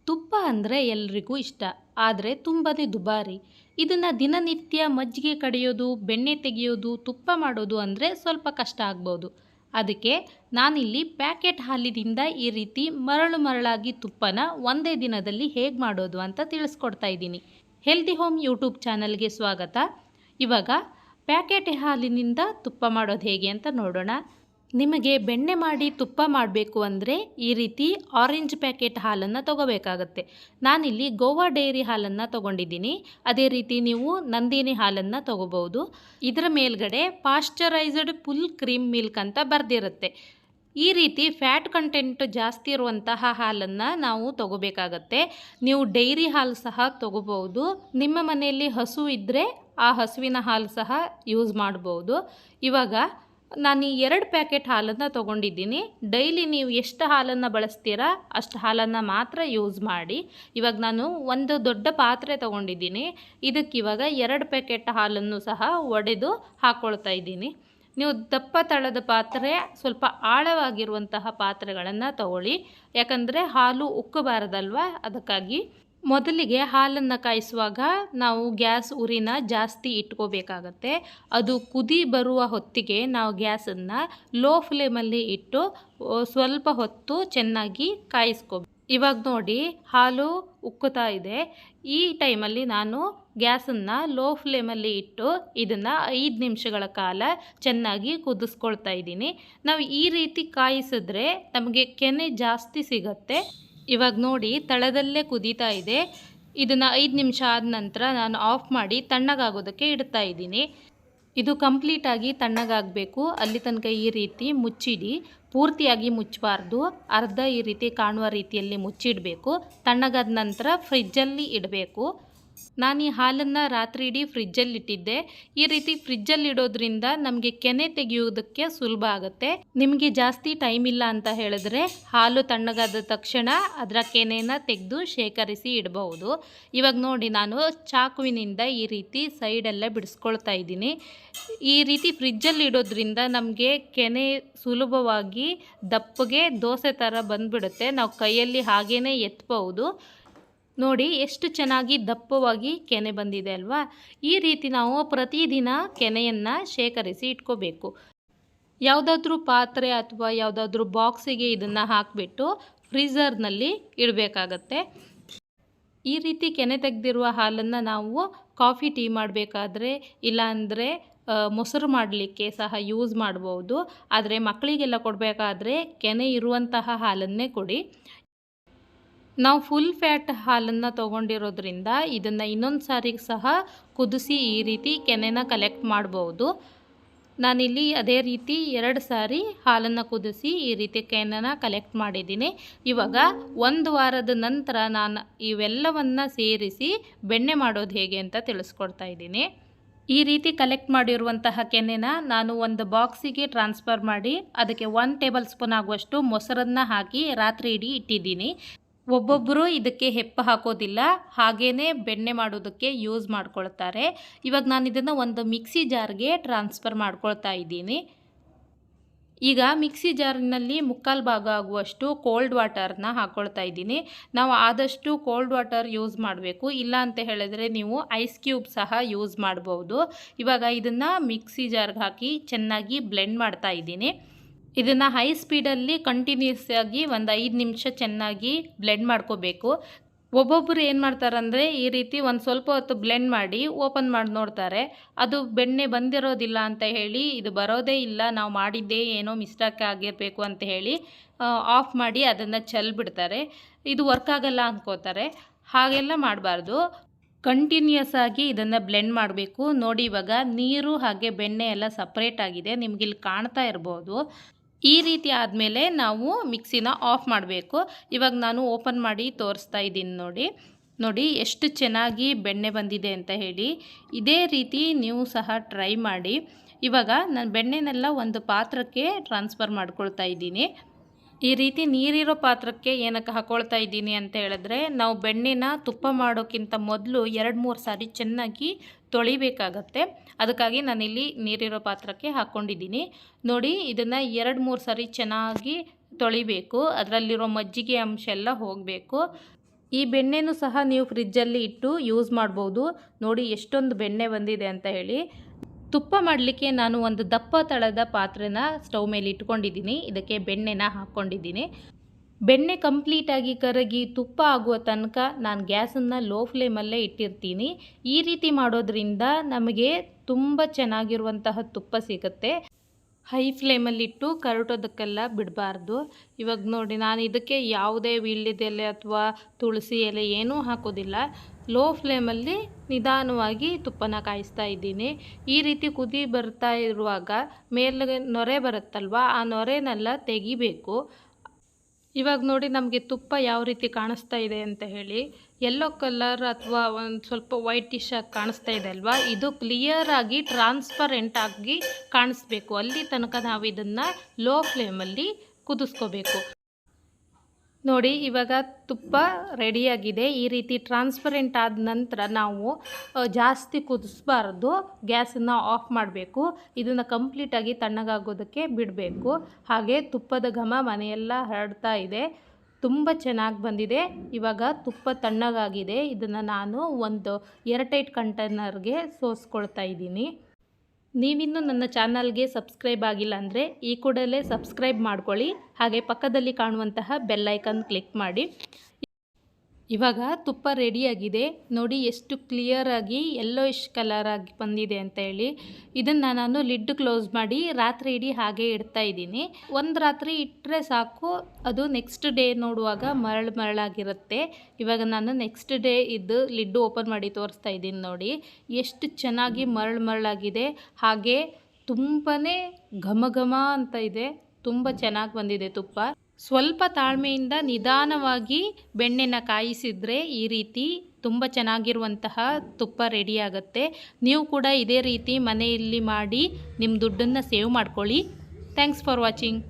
ತುಪ್ಪ ಅಂದರೆ ಎಲ್ರಿಗೂ ಇಷ್ಟ, ಆದರೆ ತುಂಬಾ ದುಬಾರಿ. ಇದನ್ನು ದಿನನಿತ್ಯ ಮಜ್ಜಿಗೆ ಕಡಿಯೋದು, ಬೆಣ್ಣೆ ತೆಗೆಯೋದು, ತುಪ್ಪ ಮಾಡೋದು ಅಂದರೆ ಸ್ವಲ್ಪ ಕಷ್ಟ ಆಗ್ಬೋದು. ಅದಕ್ಕೆ ನಾನಿಲ್ಲಿ ಪ್ಯಾಕೆಟ್ ಹಾಲಿನಿಂದ ಈ ರೀತಿ ಮರಳು ಮರಳಾಗಿ ತುಪ್ಪನ ಒಂದೇ ದಿನದಲ್ಲಿ ಹೇಗೆ ಮಾಡೋದು ಅಂತ ತಿಳಿಸ್ಕೊಡ್ತಾ ಇದ್ದೀನಿ. ಹೆಲ್ದಿ ಹೋಮ್ ಯೂಟ್ಯೂಬ್ ಚಾನಲ್ಗೆ ಸ್ವಾಗತ. ಇವಾಗ ಪ್ಯಾಕೆಟ್ ಹಾಲಿನಿಂದ ತುಪ್ಪ ಮಾಡೋದು ಹೇಗೆ ಅಂತ ನೋಡೋಣ. ನಿಮಗೆ ಬೆಣ್ಣೆ ಮಾಡಿ ತುಪ್ಪ ಮಾಡಬೇಕು ಅಂದರೆ ಈ ರೀತಿ ಆರೆಂಜ್ ಪ್ಯಾಕೆಟ್ ಹಾಲನ್ನು ತೊಗೋಬೇಕಾಗತ್ತೆ. ನಾನಿಲ್ಲಿ ಗೋವಾ ಡೈರಿ ಹಾಲನ್ನು ತೊಗೊಂಡಿದ್ದೀನಿ. ಅದೇ ರೀತಿ ನೀವು ನಂದಿನಿ ಹಾಲನ್ನು ತೊಗೋಬೋದು. ಇದರ ಮೇಲ್ಗಡೆ ಪಾಶ್ಚರೈಸ್ಡ್ ಫುಲ್ ಕ್ರೀಮ್ ಮಿಲ್ಕ್ ಅಂತ ಬರೆದಿರುತ್ತೆ. ಈ ರೀತಿ ಫ್ಯಾಟ್ ಕಂಟೆಂಟ್ ಜಾಸ್ತಿ ಇರುವಂತಹ ಹಾಲನ್ನು ನಾವು ತೊಗೋಬೇಕಾಗತ್ತೆ. ನೀವು ಡೈರಿ ಹಾಲು ಸಹ ತೊಗೋಬೋದು. ನಿಮ್ಮ ಮನೆಯಲ್ಲಿ ಹಸು ಇದ್ದರೆ ಆ ಹಸುವಿನ ಹಾಲು ಸಹ ಯೂಸ್ ಮಾಡ್ಬೋದು. ಇವಾಗ ನಾನು 2 ಪ್ಯಾಕೆಟ್ ಹಾಲನ್ನು ತೊಗೊಂಡಿದ್ದೀನಿ. ಡೈಲಿ ನೀವು ಎಷ್ಟು ಹಾಲನ್ನು ಬಳಸ್ತೀರಾ ಅಷ್ಟು ಹಾಲನ್ನು ಮಾತ್ರ ಯೂಸ್ ಮಾಡಿ. ಇವಾಗ ನಾನು ಒಂದು ದೊಡ್ಡ ಪಾತ್ರೆ ತೊಗೊಂಡಿದ್ದೀನಿ. ಇದಕ್ಕಿವಾಗ 2 ಪ್ಯಾಕೆಟ್ ಹಾಲನ್ನು ಸಹ ಒಡೆದು ಹಾಕ್ಕೊಳ್ತಾ ಇದ್ದೀನಿ. ನೀವು ದಪ್ಪ ತಳದ ಪಾತ್ರೆ, ಸ್ವಲ್ಪ ಆಳವಾಗಿರುವಂತಹ ಪಾತ್ರೆಗಳನ್ನು ತಗೊಳ್ಳಿ. ಯಾಕಂದರೆ ಹಾಲು ಉಕ್ಕಬಾರದಲ್ವ, ಅದಕ್ಕಾಗಿ. ಮೊದಲಿಗೆ ಹಾಲನ್ನು ಕಾಯಿಸುವಾಗ ನಾವು ಗ್ಯಾಸ್ ಉರಿನ ಜಾಸ್ತಿ ಇಟ್ಕೋಬೇಕಾಗತ್ತೆ. ಅದು ಕುದಿ ಬರುವ ಹೊತ್ತಿಗೆ ನಾವು ಗ್ಯಾಸನ್ನು ಲೋ ಫ್ಲೇಮಲ್ಲಿ ಇಟ್ಟು ಸ್ವಲ್ಪ ಹೊತ್ತು ಚೆನ್ನಾಗಿ ಕಾಯಿಸ್ಕೋಬೇಕು. ಇವಾಗ ನೋಡಿ ಹಾಲು ಉಕ್ಕುತ್ತಾ ಇದೆ. ಈ ಟೈಮಲ್ಲಿ ನಾನು ಗ್ಯಾಸನ್ನು ಲೋ ಫ್ಲೇಮಲ್ಲಿ ಇಟ್ಟು ಇದನ್ನು 5 ನಿಮಿಷಗಳ ಕಾಲ ಚೆನ್ನಾಗಿ ಕುದಿಸ್ಕೊಳ್ತಾ ಇದ್ದೀನಿ. ನಾವು ಈ ರೀತಿ ಕಾಯಿಸಿದ್ರೆ ನಮಗೆ ಕೆನೆ ಜಾಸ್ತಿ ಸಿಗತ್ತೆ. ಇವಾಗ ನೋಡಿ ತಳದಲ್ಲೇ ಕುದೀತಾ ಇದೆ. ಇದನ್ನು 5 ನಿಮಿಷ ಆದ ನಂತರ ನಾನು ಆಫ್ ಮಾಡಿ ತಣ್ಣಗಾಗೋದಕ್ಕೆ ಇಡ್ತಾ ಇದ್ದೀನಿ. ಇದು ಕಂಪ್ಲೀಟಾಗಿ ತಣ್ಣಗಾಗಬೇಕು. ಅಲ್ಲಿ ತನಕ ಈ ರೀತಿ ಮುಚ್ಚಿಡಿ. ಪೂರ್ತಿಯಾಗಿ ಮುಚ್ಚಬಾರ್ದು, ಅರ್ಧ ಈ ರೀತಿ ಕಾಣುವ ರೀತಿಯಲ್ಲಿ ಮುಚ್ಚಿಡಬೇಕು. ತಣ್ಣಗಾದ ನಂತರ ಫ್ರಿಜ್ಜಲ್ಲಿ ಇಡಬೇಕು. ನಾನು ಈ ಹಾಲನ್ನು ರಾತ್ರಿ ಇಡೀ ಫ್ರಿಜ್ಜಲ್ಲಿ ಇಟ್ಟಿದ್ದೆ. ಈ ರೀತಿ ಫ್ರಿಜ್ಜಲ್ಲಿ ಇಡೋದ್ರಿಂದ ನಮಗೆ ಕೆನೆ ತೆಗೆಯೋದಕ್ಕೆ ಸುಲಭ ಆಗುತ್ತೆ. ನಿಮಗೆ ಜಾಸ್ತಿ ಟೈಮ್ ಇಲ್ಲ ಅಂತ ಹೇಳಿದ್ರೆ ಹಾಲು ತಣ್ಣಗಾದ ತಕ್ಷಣ ಅದರ ಕೆನೆನ ತೆಗೆದು ಶೇಖರಿಸಿ ಇಡಬಹುದು. ಇವಾಗ ನೋಡಿ ನಾನು ಚಾಕುವಿನಿಂದ ಈ ರೀತಿ ಸೈಡೆಲ್ಲ ಬಿಡಿಸ್ಕೊಳ್ತಾ ಇದ್ದೀನಿ. ಈ ರೀತಿ ಫ್ರಿಜ್ಜಲ್ಲಿ ಇಡೋದ್ರಿಂದ ನಮಗೆ ಕೆನೆ ಸುಲಭವಾಗಿ ದಪ್ಪಗೆ ದೋಸೆ ಥರ ಬಂದುಬಿಡುತ್ತೆ. ನಾವು ಕೈಯಲ್ಲಿ ಹಾಗೇ ಎತ್ತಬಹುದು. ನೋಡಿ ಎಷ್ಟು ಚೆನ್ನಾಗಿ ದಪ್ಪವಾಗಿ ಕೆನೆ ಬಂದಿದೆ ಅಲ್ವಾ. ಈ ರೀತಿ ನಾವು ಪ್ರತಿದಿನ ಕೆನೆಯನ್ನು ಶೇಖರಿಸಿ ಇಟ್ಕೋಬೇಕು. ಯಾವುದಾದ್ರೂ ಪಾತ್ರೆ ಅಥವಾ ಯಾವುದಾದ್ರೂ ಬಾಕ್ಸಿಗೆ ಇದನ್ನು ಹಾಕಿಬಿಟ್ಟು ಫ್ರೀಝರ್ನಲ್ಲಿ ಇಡಬೇಕಾಗತ್ತೆ. ಈ ರೀತಿ ಕೆನೆ ತೆಗೆದಿರುವ ಹಾಲನ್ನು ನಾವು ಕಾಫಿ ಟೀ ಮಾಡಬೇಕಾದ್ರೆ, ಇಲ್ಲಾಂದರೆ ಮೊಸರು ಮಾಡಲಿಕ್ಕೆ ಸಹ ಯೂಸ್ ಮಾಡ್ಬೋದು. ಆದರೆ ಮಕ್ಕಳಿಗೆಲ್ಲ ಕೊಡಬೇಕಾದ್ರೆ ಕೆನೆ ಇರುವಂತಹ ಹಾಲನ್ನೇ ಕೊಡಿ. ನಾವು ಫುಲ್ ಫ್ಯಾಟ್ ಹಾಲನ್ನು ತೊಗೊಂಡಿರೋದ್ರಿಂದ ಇದನ್ನು ಇನ್ನೊಂದು ಸಾರಿ ಸಹ ಕುದಿಸಿ ಈ ರೀತಿ ಕೆನೆನ ಕಲೆಕ್ಟ್ ಮಾಡ್ಬೋದು. ನಾನಿಲ್ಲಿ ಅದೇ ರೀತಿ 2 ಸಾರಿ ಹಾಲನ್ನು ಕುದಿಸಿ ಈ ರೀತಿ ಕೆನೆನ ಕಲೆಕ್ಟ್ ಮಾಡಿದ್ದೀನಿ. ಇವಾಗ 1 ವಾರದ ನಂತರ ನಾನು ಇವೆಲ್ಲವನ್ನು ಸೇರಿಸಿ ಬೆಣ್ಣೆ ಮಾಡೋದು ಹೇಗೆ ಅಂತ ತಿಳಿಸ್ಕೊಡ್ತಾ ಇದ್ದೀನಿ. ಈ ರೀತಿ ಕಲೆಕ್ಟ್ ಮಾಡಿರುವಂತಹ ಕೆನೆನ ನಾನು ಒಂದು ಬಾಕ್ಸಿಗೆ ಟ್ರಾನ್ಸ್ಫರ್ ಮಾಡಿ ಅದಕ್ಕೆ 1 ಟೇಬಲ್ ಸ್ಪೂನ್ ಆಗುವಷ್ಟು ಮೊಸರನ್ನು ಹಾಕಿ ರಾತ್ರಿ ಇಡೀ ಇಟ್ಟಿದ್ದೀನಿ. ಒಬ್ಬೊಬ್ಬರು ಇದಕ್ಕೆ ಹೆಪ್ಪ ಹಾಕೋದಿಲ್ಲ, ಹಾಗೇ ಬೆಣ್ಣೆ ಮಾಡೋದಕ್ಕೆ ಯೂಸ್ ಮಾಡ್ಕೊಳ್ತಾರೆ. ಇವಾಗ ನಾನು ಇದನ್ನು ಒಂದು ಮಿಕ್ಸಿ ಜಾರ್ಗೆ ಟ್ರಾನ್ಸ್ಫರ್ ಮಾಡ್ಕೊಳ್ತಾ ಇದ್ದೀನಿ. ಈಗ ಮಿಕ್ಸಿ ಜಾರಿನಲ್ಲಿ 3/4 ಭಾಗ ಆಗುವಷ್ಟು ಕೋಲ್ಡ್ ವಾಟರ್ನ ಹಾಕ್ಕೊಳ್ತಾ ಇದ್ದೀನಿ. ನಾವು ಆದಷ್ಟು ಕೋಲ್ಡ್ ವಾಟರ್ ಯೂಸ್ ಮಾಡಬೇಕು. ಇಲ್ಲ ಅಂತ ಹೇಳಿದ್ರೆ ನೀವು ಐಸ್ ಕ್ಯೂಬ್ ಸಹ ಯೂಸ್ ಮಾಡ್ಬೋದು. ಇವಾಗ ಇದನ್ನು ಮಿಕ್ಸಿ ಜಾರ್ಗೆ ಹಾಕಿ ಚೆನ್ನಾಗಿ ಬ್ಲೆಂಡ್ ಮಾಡ್ತಾ ಇದ್ದೀನಿ. ಇದನ್ನು ಹೈ ಸ್ಪೀಡಲ್ಲಿ ಕಂಟಿನ್ಯೂಸ್ ಆಗಿ ಒಂದು 5 ನಿಮಿಷ ಚೆನ್ನಾಗಿ ಬ್ಲೆಂಡ್ ಮಾಡ್ಕೋಬೇಕು. ಒಬ್ಬೊಬ್ಬರು ಏನು ಮಾಡ್ತಾರಂದರೆ ಈ ರೀತಿ ಒಂದು ಸ್ವಲ್ಪ ಹೊತ್ತು ಬ್ಲೆಂಡ್ ಮಾಡಿ ಓಪನ್ ಮಾಡಿ ನೋಡ್ತಾರೆ. ಅದು ಬೆಣ್ಣೆ ಬಂದಿರೋದಿಲ್ಲ ಅಂತ ಹೇಳಿ, ಇದು ಬರೋದೇ ಇಲ್ಲ, ನಾವು ಮಾಡಿದ್ದೇ ಏನೋ ಮಿಸ್ಟೇಕ್ ಆಗಿರಬೇಕು ಅಂತ ಹೇಳಿ ಆಫ್ ಮಾಡಿ ಅದನ್ನು ಚೆಲ್ಬಿಡ್ತಾರೆ. ಇದು ವರ್ಕ್ ಆಗಲ್ಲ ಅಂದ್ಕೋತಾರೆ. ಹಾಗೆಲ್ಲ ಮಾಡಬಾರ್ದು. ಕಂಟಿನ್ಯೂಸ್ ಆಗಿ ಇದನ್ನು ಬ್ಲೆಂಡ್ ಮಾಡಬೇಕು. ನೋಡಿ ಇವಾಗ ನೀರು ಹಾಗೆ ಬೆಣ್ಣೆ ಎಲ್ಲ ಸಪ್ರೇಟ್ ಆಗಿದೆ, ನಿಮಗಿಲ್ಲಿ ಕಾಣ್ತಾ ಇರ್ಬೋದು. ಈ ರೀತಿ ಆದಮೇಲೆ ನಾವು ಮಿಕ್ಸಿನ ಆಫ್ ಮಾಡಬೇಕು. ಇವಾಗ ನಾನು ಓಪನ್ ಮಾಡಿ ತೋರಿಸ್ತಾ ಇದ್ದೀನಿ. ನೋಡಿ ಎಷ್ಟು ಚೆನ್ನಾಗಿ ಬೆಣ್ಣೆ ಬಂದಿದೆ ಅಂತ ಹೇಳಿ. ಇದೇ ರೀತಿ ನೀವು ಸಹ ಟ್ರೈ ಮಾಡಿ. ಇವಾಗ ನಾನು ಬೆಣ್ಣೆನೆಲ್ಲ ಒಂದು ಪಾತ್ರಕ್ಕೆ ಟ್ರಾನ್ಸ್ಫರ್ ಮಾಡ್ಕೊಳ್ತಾ ಇದ್ದೀನಿ. ಈ ರೀತಿ ನೀರಿರೋ ಪಾತ್ರಕ್ಕೆ ಏನಕ್ಕೆ ಹಾಕ್ಕೊಳ್ತಾ ಇದ್ದೀನಿ ಅಂತ ಹೇಳಿದ್ರೆ, ನಾವು ಬೆಣ್ಣೆನ ತುಪ್ಪ ಮಾಡೋಕ್ಕಿಂತ ಮೊದಲು 2-3 ಸಾರಿ ಚೆನ್ನಾಗಿ ತೊಳಿಬೇಕಾಗತ್ತೆ. ಅದಕ್ಕಾಗಿ ನಾನಿಲ್ಲಿ ನೀರಿರೋ ಪಾತ್ರಕ್ಕೆ ಹಾಕ್ಕೊಂಡಿದ್ದೀನಿ. ನೋಡಿ ಇದನ್ನು 2-3 ಸಾರಿ ಚೆನ್ನಾಗಿ ತೊಳಿಬೇಕು. ಅದರಲ್ಲಿರೋ ಮಜ್ಜಿಗೆ ಅಂಶ ಎಲ್ಲ ಹೋಗಬೇಕು. ಈ ಬೆಣ್ಣೆನೂ ಸಹ ನೀವು ಫ್ರಿಜ್ಜಲ್ಲಿ ಇಟ್ಟು ಯೂಸ್ ಮಾಡ್ಬೋದು. ನೋಡಿ ಎಷ್ಟೊಂದು ಬೆಣ್ಣೆ ಬಂದಿದೆ ಅಂತ ಹೇಳಿ. ತುಪ್ಪ ಮಾಡಲಿಕ್ಕೆ ನಾನು ಒಂದು ದಪ್ಪ ತಳದ ಪಾತ್ರೆನ ಸ್ಟವ್ ಮೇಲೆ ಇಟ್ಕೊಂಡಿದ್ದೀನಿ. ಇದಕ್ಕೆ ಬೆಣ್ಣೆನ ಹಾಕ್ಕೊಂಡಿದ್ದೀನಿ. ಬೆಣ್ಣೆ ಕಂಪ್ಲೀಟಾಗಿ ಕರಗಿ ತುಪ್ಪ ಆಗುವ ತನಕ ನಾನು ಗ್ಯಾಸನ್ನು ಲೋ ಫ್ಲೇಮಲ್ಲೇ ಇಟ್ಟಿರ್ತೀನಿ. ಈ ರೀತಿ ಮಾಡೋದ್ರಿಂದ ನಮಗೆ ತುಂಬ ಚೆನ್ನಾಗಿರುವಂತಹ ತುಪ್ಪ ಸಿಗುತ್ತೆ. ಹೈ ಫ್ಲೇಮಲ್ಲಿಟ್ಟು ಕರಟೋದಕ್ಕೆಲ್ಲ ಬಿಡಬಾರ್ದು. ಇವಾಗ ನೋಡಿ ನಾನು ಇದಕ್ಕೆ ಯಾವುದೇ ವೀಳ್ಯದೆಲೆ ಅಥವಾ ತುಳಸಿ ಎಲೆ ಏನೂ ಹಾಕೋದಿಲ್ಲ. ಲೋ ಫ್ಲೇಮಲ್ಲಿ ನಿಧಾನವಾಗಿ ತುಪ್ಪನ ಕಾಯಿಸ್ತಾ ಇದ್ದೀನಿ. ಈ ರೀತಿ ಕುದಿ ಬರ್ತಾ ಇರುವಾಗ ಮೇಲೆ ನೊರೆ ಬರುತ್ತಲ್ವ, ಆ ನೊರೆನೆಲ್ಲ ತೆಗಿಬೇಕು. ಇವಾಗ ನೋಡಿ ನಮಗೆ ತುಪ್ಪ ಯಾವ ರೀತಿ ಕಾಣಿಸ್ತಾ ಇದೆ ಅಂತ ಹೇಳಿ. ಯೆಲ್ಲೋ ಕಲರ್ ಅಥವಾ ಒಂದು ಸ್ವಲ್ಪ ವೈಟಿಶ್ ಆಗಿ ಕಾಣಿಸ್ತಾ ಇದೆ ಅಲ್ವಾ, ಇದು ಕ್ಲಿಯರ್ ಆಗಿ ಟ್ರಾನ್ಸ್ಪರೆಂಟ್ ಆಗಿ ಕಾಣಿಸ್ಬೇಕು. ಅಲ್ಲಿ ತನಕ ನಾವು ಇದನ್ನು ಲೋ ಫ್ಲೇಮಲ್ಲಿ ಕುದಿಸ್ಕೋಬೇಕು. ನೋಡಿ ಇವಾಗ ತುಪ್ಪ ರೆಡಿಯಾಗಿದೆ. ಈ ರೀತಿ ಟ್ರಾನ್ಸ್ಪರೆಂಟ್ ಆದ ನಂತರ ನಾವು ಜಾಸ್ತಿ ಕುದಿಸ್ಬಾರ್ದು, ಗ್ಯಾಸನ್ನು ಆಫ್ ಮಾಡಬೇಕು. ಇದನ್ನು ಕಂಪ್ಲೀಟಾಗಿ ತಣ್ಣಗಾಗೋದಕ್ಕೆ ಬಿಡಬೇಕು. ಹಾಗೆ ತುಪ್ಪದ ಘಮ ಮನೆಯೆಲ್ಲ ಹರಡ್ತಾ ಇದೆ. ತುಂಬ ಚೆನ್ನಾಗಿ ಬಂದಿದೆ. ಇವಾಗ ತುಪ್ಪ ತಣ್ಣಗಾಗಿದೆ. ಇದನ್ನು ನಾನು ಒಂದು ಏರ್ಟೈಟ್ ಕಂಟೈನರ್ಗೆ ಸೋಸ್ಕೊಳ್ತಾ ಇದ್ದೀನಿ. ನೀವಿನ್ನೂ ನನ್ನ ಚಾನಲ್ಗೆ ಸಬ್ಸ್ಕ್ರೈಬ್ ಆಗಿಲ್ಲ ಅಂದರೆ ಈ ಕೂಡಲೇ ಸಬ್ಸ್ಕ್ರೈಬ್ ಮಾಡ್ಕೊಳ್ಳಿ. ಹಾಗೆ ಪಕ್ಕದಲ್ಲಿ ಕಾಣುವಂತಹ ಬೆಲ್ ಐಕಾನ್ ಕ್ಲಿಕ್ ಮಾಡಿ. ಇವಾಗ ತುಪ್ಪ ರೆಡಿಯಾಗಿದೆ. ನೋಡಿ ಎಷ್ಟು ಕ್ಲಿಯರಾಗಿ ಯೆಲ್ಲೋಯಿಶ್ ಕಲರ್ ಆಗಿ ಬಂದಿದೆ ಅಂತ ಹೇಳಿ. ಇದನ್ನು ನಾನು ಲಿಡ್ ಕ್ಲೋಸ್ ಮಾಡಿ ರಾತ್ರಿ ಇಡೀ ಹಾಗೆ ಇಡ್ತಾ ಇದ್ದೀನಿ. ಒಂದು ರಾತ್ರಿ ಇಟ್ಟರೆ ಸಾಕು, ಅದು ನೆಕ್ಸ್ಟ್ ಡೇ ನೋಡುವಾಗ ಮರಳಾಗಿರುತ್ತೆ. ಇವಾಗ ನಾನು ನೆಕ್ಸ್ಟ್ ಡೇ ಇದು ಲಿಡ್ ಓಪನ್ ಮಾಡಿ ತೋರಿಸ್ತಾ ಇದ್ದೀನಿ. ನೋಡಿ ಎಷ್ಟು ಚೆನ್ನಾಗಿ ಮರಳಾಗಿದೆ. ಹಾಗೆ ತುಂಬಾ ಘಮ ಘಮ ಅಂತ ಇದೆ. ತುಂಬ ಚೆನ್ನಾಗಿ ಬಂದಿದೆ ತುಪ್ಪ. ಸ್ವಲ್ಪ ತಾಳ್ಮೆಯಿಂದ ನಿಧಾನವಾಗಿ ಬೆಣ್ಣೆನ ಕಾಯಿಸಿದರೆ ಈ ರೀತಿ ತುಂಬ ಚೆನ್ನಾಗಿರುವಂತಹ ತುಪ್ಪ ರೆಡಿಯಾಗುತ್ತೆ. ನೀವು ಕೂಡ ಇದೇ ರೀತಿ ಮನೆಯಲ್ಲಿ ಮಾಡಿ ನಿಮ್ಮ ದುಡ್ಡನ್ನು ಸೇವ್ ಮಾಡ್ಕೊಳ್ಳಿ. Thanks for watching.